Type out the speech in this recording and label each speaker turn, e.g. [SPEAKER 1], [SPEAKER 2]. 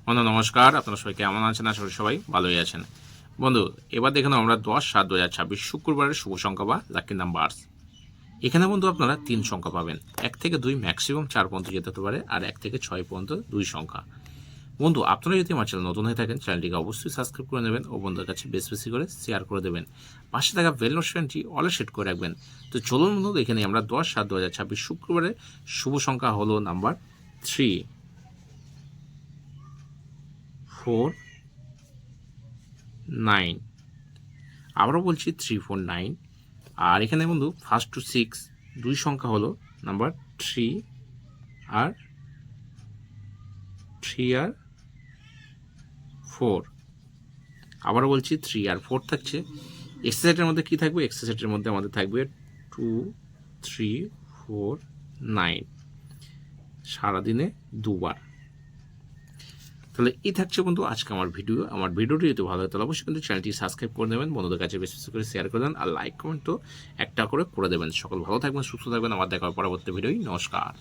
[SPEAKER 1] বন্ধু নমস্কার, আপনারা সবাই কেমন আছেন? আশা করি সবাই ভালোই আছেন। বন্ধু, এবার দেখুন আমরা 10/7/2026 শুক্রবারের শুভ সংখ্যা বা লাকি নাম্বারস। এখানে বন্ধু আপনারা 3 সংখ্যা পাবেন। 1 থেকে 2 ম্যাক্সিমাম 4 পর্যন্ত যেতে হতে পারে, আর 1 থেকে 6 পর্যন্ত 2 সংখ্যা। বন্ধু, আপনারা যদি আমার চ্যানেল নতুন হয়ে থাকেন, চ্যানেলটিকে অবশ্যই সাবস্ক্রাইব করে নেবেন ও বন্ধুদের কাছে বেশি বেশি করে শেয়ার করে দেবেন। পাশে থাকা বেল নোটিফিকেশনটি অলে সেট করে রাখবেন। তো চলুন বন্ধু, এখানে আমরা 10/7/2026 শুক্রবারের শুভ সংখ্যা হলো নাম্বার 3, 4, 9। আবারও বলছি 3, 4, 9। আর এখানে বন্ধু ফার্স্ট টু 6 দুই সংখ্যা হলো নাম্বার 3 আর 4। আবারও বলছি 3 আর 4 থাকছে। এক্সারসাইজের মধ্যে কি থাকবে? এক্সারসাইজের মধ্যে আমাদের থাকবে 2, 3, 4, 9 সারাদিনে দুবার। তাহলে এই থাকছে বন্ধু আজকে আমার ভিডিও। আমার ভিডিওটি যদি ভালো হয় তাহলে অবশ্যই কিন্তু চ্যানেলটি সাবস্ক্রাইব করে নেবেন, বন্ধুদের কাছে বেশি বেশি করে শেয়ার করে দেন, আর লাইক কমেন্ট তো একটা করে দেবেন। সকল ভালো থাকবেন, সুস্থ থাকবেন। আমার দেখা হবে পরবর্তী ভিডিওই। নমস্কার।